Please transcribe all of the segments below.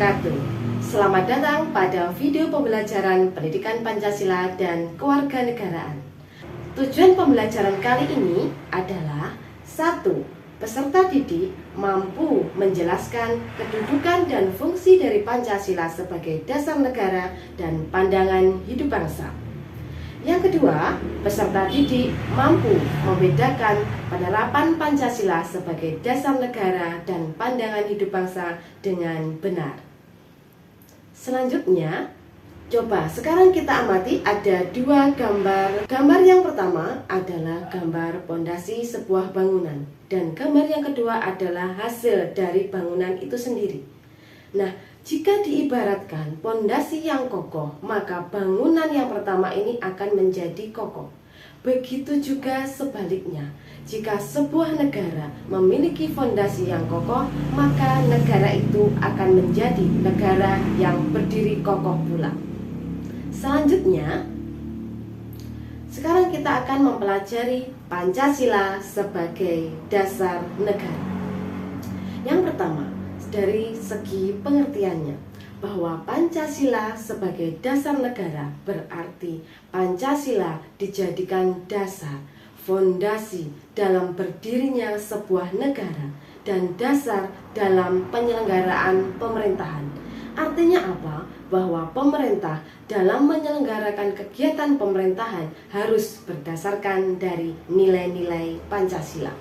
wabarakatuh. Selamat datang pada video pembelajaran pendidikan Pancasila dan kewarganegaraan. Tujuan pembelajaran kali ini adalah 1. Peserta didik mampu menjelaskan kedudukan dan fungsi dari Pancasila sebagai dasar negara dan pandangan hidup bangsa. Yang kedua, peserta didik mampu membedakan penerapan Pancasila sebagai dasar negara dan pandangan hidup bangsa dengan benar. Selanjutnya, coba sekarang kita amati ada dua gambar. Gambar yang pertama adalah gambar pondasi sebuah bangunan, dan gambar yang kedua adalah hasil dari bangunan itu sendiri. Nah, jika diibaratkan pondasi yang kokoh, maka bangunan yang pertama ini akan menjadi kokoh. Begitu juga sebaliknya, jika sebuah negara memiliki fondasi yang kokoh, maka negara itu akan menjadi negara yang berdiri kokoh pula. Selanjutnya, sekarang kita akan mempelajari Pancasila sebagai dasar negara. Yang pertama, dari segi pengertiannya, bahwa Pancasila sebagai dasar negara berarti Pancasila dijadikan dasar, fondasi dalam berdirinya sebuah negara dan dasar dalam penyelenggaraan pemerintahan. Artinya apa? Bahwa pemerintah dalam menyelenggarakan kegiatan pemerintahan harus berdasarkan dari nilai-nilai Pancasila.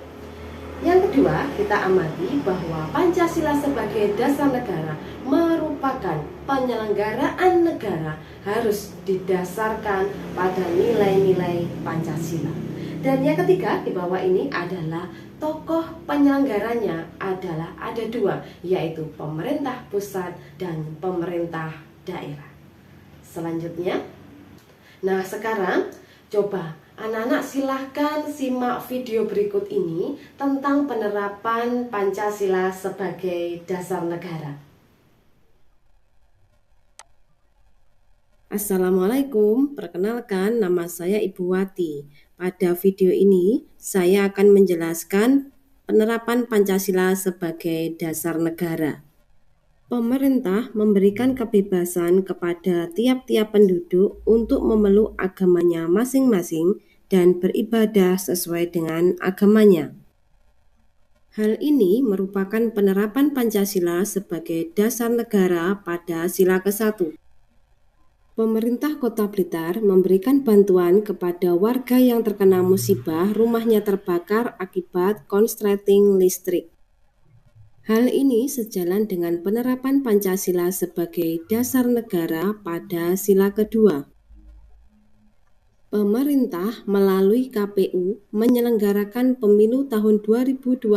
Yang kedua, kita amati bahwa Pancasila sebagai dasar negara merupakan penyelenggaraan negara harus didasarkan pada nilai-nilai Pancasila. Dan yang ketiga di bawah ini adalah tokoh penyelenggaranya adalah ada dua, yaitu pemerintah pusat dan pemerintah daerah. Selanjutnya, nah sekarang coba anak-anak silahkan simak video berikut ini tentang penerapan Pancasila sebagai dasar negara. Assalamualaikum, perkenalkan nama saya Ibu Wati. Pada video ini saya akan menjelaskan penerapan Pancasila sebagai dasar negara. Pemerintah memberikan kebebasan kepada tiap-tiap penduduk untuk memeluk agamanya masing-masing dan beribadah sesuai dengan agamanya. Hal ini merupakan penerapan Pancasila sebagai dasar negara pada sila ke-1. Pemerintah Kota Blitar memberikan bantuan kepada warga yang terkena musibah rumahnya terbakar akibat konsleting listrik. Hal ini sejalan dengan penerapan Pancasila sebagai dasar negara pada sila kedua. Pemerintah melalui KPU menyelenggarakan pemilu tahun 2024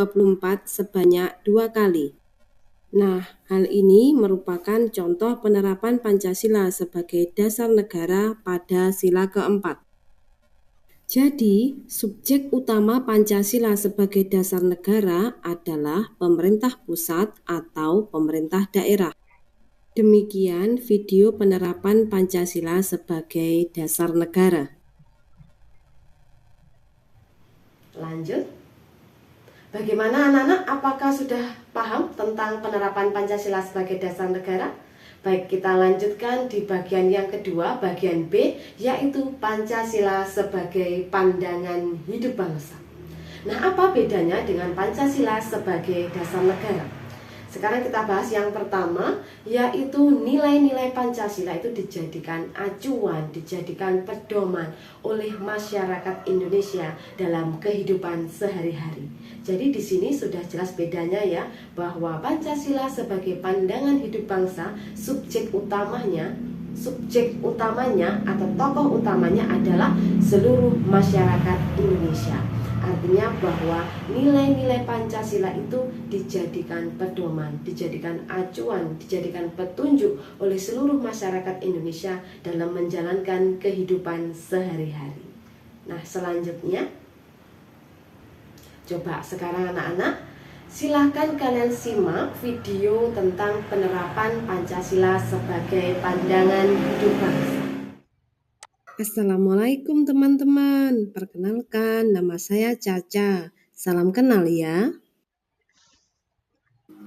sebanyak 2 kali. Nah, hal ini merupakan contoh penerapan Pancasila sebagai dasar negara pada sila keempat. Jadi, subjek utama Pancasila sebagai dasar negara adalah pemerintah pusat atau pemerintah daerah. Demikian video penerapan Pancasila sebagai dasar negara. Lanjut. Bagaimana anak-anak? Apakah sudah paham tentang penerapan Pancasila sebagai dasar negara? Baik, kita lanjutkan di bagian yang kedua, bagian B, yaitu Pancasila sebagai pandangan hidup bangsa. Nah, apa bedanya dengan Pancasila sebagai dasar negara? Sekarang kita bahas yang pertama, yaitu nilai-nilai Pancasila itu dijadikan acuan, dijadikan pedoman oleh masyarakat Indonesia dalam kehidupan sehari-hari. Jadi di sini sudah jelas bedanya ya, bahwa Pancasila sebagai pandangan hidup bangsa, subjek utamanya atau tokoh utamanya adalah seluruh masyarakat Indonesia. Artinya bahwa nilai-nilai Pancasila itu dijadikan pedoman, dijadikan acuan, dijadikan petunjuk oleh seluruh masyarakat Indonesia dalam menjalankan kehidupan sehari-hari. Nah, selanjutnya, coba sekarang anak-anak, silahkan kalian simak video tentang penerapan Pancasila sebagai pandangan hidup bangsa. Assalamualaikum teman-teman, perkenalkan nama saya Caca, salam kenal ya.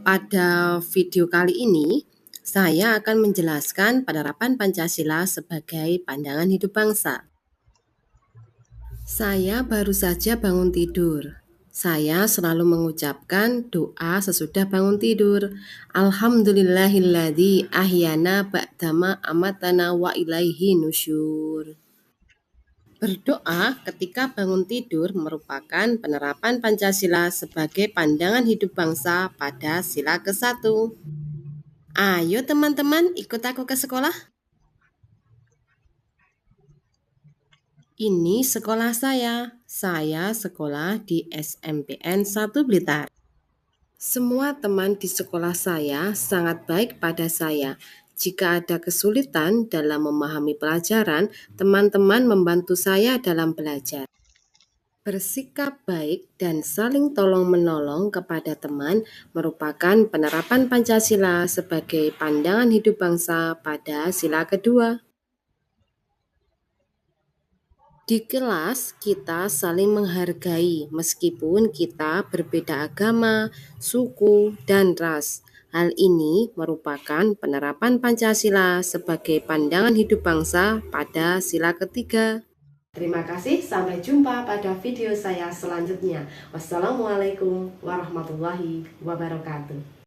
Pada video kali ini Saya akan menjelaskan penerapan Pancasila sebagai pandangan hidup bangsa. Saya baru saja bangun tidur. Saya selalu mengucapkan doa sesudah bangun tidur. Alhamdulillahilladzi ahyana ba'dama amatana wa ilaihi nusyur. Berdoa ketika bangun tidur merupakan penerapan Pancasila sebagai pandangan hidup bangsa pada sila ke-1. Ayo teman-teman, ikut aku ke sekolah. Ini sekolah saya. Saya sekolah di SMPN 1 Blitar. Semua teman di sekolah saya sangat baik pada saya. Jika ada kesulitan dalam memahami pelajaran, teman-teman membantu saya dalam belajar. Bersikap baik dan saling tolong-menolong kepada teman merupakan penerapan Pancasila sebagai pandangan hidup bangsa pada sila kedua. Di kelas, kita saling menghargai meskipun kita berbeda agama, suku, dan ras. Hal ini merupakan penerapan Pancasila sebagai pandangan hidup bangsa pada sila ketiga. Terima kasih, sampai jumpa pada video saya selanjutnya. Wassalamualaikum warahmatullahi wabarakatuh.